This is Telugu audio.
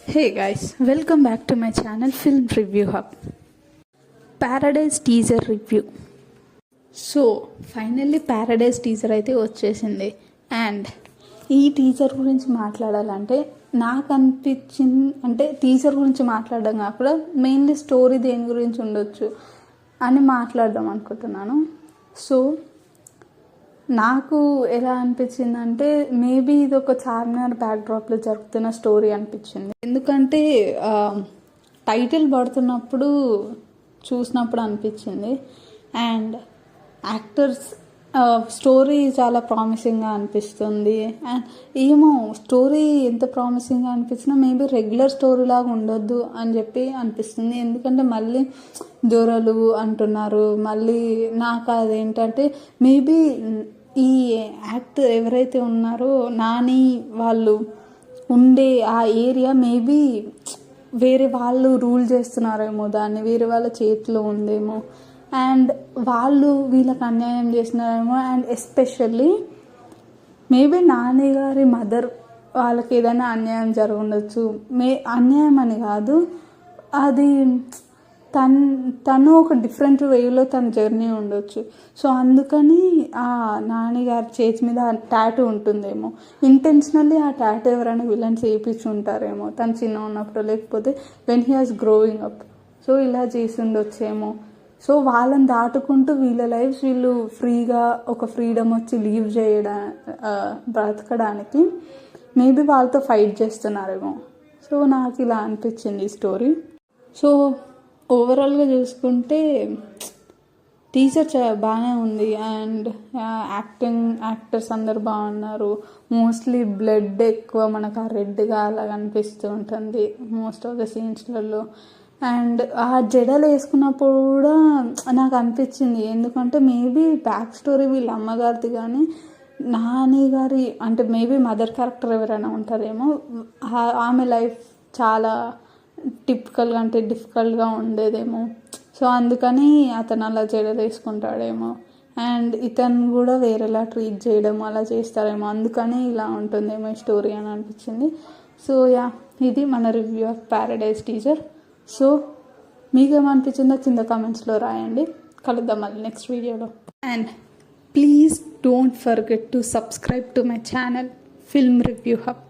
Hey guys, welcome back to my channel Film Review Hub. Paradise teaser review. So finally Paradise teaser అయితే వచ్చేసింది. అండ్ ఈ టీజర్ గురించి మాట్లాడాలంటే నాకు అనిపించింది అంటే టీజర్ గురించి మాట్లాడడం కాకుండా మెయిన్లీ స్టోరీ దేని గురించి ఉండొచ్చు అని మాట్లాడదాం అనుకుంటున్నాను. సో నాకు ఎలా అనిపించింది అంటే మేబీ ఇది ఒక చార్మినార్ బ్యాక్డ్రాప్లో జరుగుతున్న స్టోరీ అనిపించింది. ఎందుకంటే టైటిల్ పడుతున్నప్పుడు చూసినప్పుడు అనిపించింది. అండ్ యాక్టర్స్ స్టోరీ చాలా ప్రామిసింగ్గా అనిపిస్తుంది. అండ్ ఏమో స్టోరీ ఎంత ప్రామిసింగ్గా అనిపించినా మేబీ రెగ్యులర్ స్టోరీ లాగా ఉండొద్దు అని చెప్పి అనిపిస్తుంది. ఎందుకంటే మళ్ళీ దొరలు అంటున్నారు. మళ్ళీ నాకు అదేంటంటే మేబీ ఈ యాక్టర్ ఎవరైతే ఉన్నారో నాని వాళ్ళు ఉండే ఆ ఏరియా మేబీ వేరే వాళ్ళు రూల్ చేస్తున్నారేమో, దాన్ని వేరే వాళ్ళ చేతిలో ఉందేమో, అండ్ వాళ్ళు వీళ్ళకి అన్యాయం చేస్తున్నారేమో. అండ్ ఎస్పెషల్లీ మేబీ నాని గారి మదర్ వాళ్ళకి ఏదైనా అన్యాయం జరగఉండొచ్చు. అన్యాయం అని కాదు, అది తను ఒక డిఫరెంట్ వేలో తన జర్నీ ఉండొచ్చు. సో అందుకని ఆ నాని గారి చేతి మీద ఆ టాటూ ఉంటుందేమో. ఇంటెన్షనల్లీ ఆ టాటూ ఎవరైనా విలన్స్ వేయించి ఉంటారేమో తను చిన్న ఉన్నప్పుడు, లేకపోతే when he has growing up. So ఇలా చేసి ఉండొచ్చేమో. సో వాళ్ళని దాటుకుంటూ వీళ్ళ లైఫ్ వీళ్ళు ఫ్రీగా ఒక ఫ్రీడమ్ వచ్చి లీవ్ బ్రతకడానికి మేబీ వాళ్ళతో ఫైట్ చేస్తున్నారేమో. సో నాకు ఇలా అనిపించింది ఈ స్టోరీ. సో ఓవరాల్గా చూసుకుంటే టీజర్ బాగానే ఉంది. అండ్ యాక్టర్స్ అందరు బాగున్నారు. మోస్ట్లీ బ్లడ్ ఎక్కువ మనకు ఆ రెడ్గా అలా కనిపిస్తూ ఉంటుంది మోస్ట్ ఆఫ్ ద సీన్స్లలో. అండ్ ఆ జడలు వేసుకున్నప్పుడు కూడా నాకు అనిపించింది, ఎందుకంటే మేబీ బ్యాక్ స్టోరీ వీళ్ళ అమ్మగారిది కానీ నాని గారి అంటే మేబీ మదర్ క్యారెక్టర్ ఎవరైనా ఉంటారేమో. ఆమె లైఫ్ చాలా టిపికల్గా అంటే డిఫికల్ట్గా ఉండేదేమో. సో అందుకని అతను అలా జడలు వేసుకుంటాడేమో. అండ్ ఇతను కూడా వేరేలా ట్రీట్ చేయడం అలా చేస్తారేమో, అందుకని ఇలా ఉంటుందేమో ఈ స్టోరీ అని అనిపించింది. సో యా, ఇది మన review of Paradise teaser. So మీకేమనిపించిందో కింద కామెంట్స్లో రాయండి. కలుద్దాం మళ్ళీ నెక్స్ట్ వీడియోలో. And please don't forget to subscribe to my channel film review hub.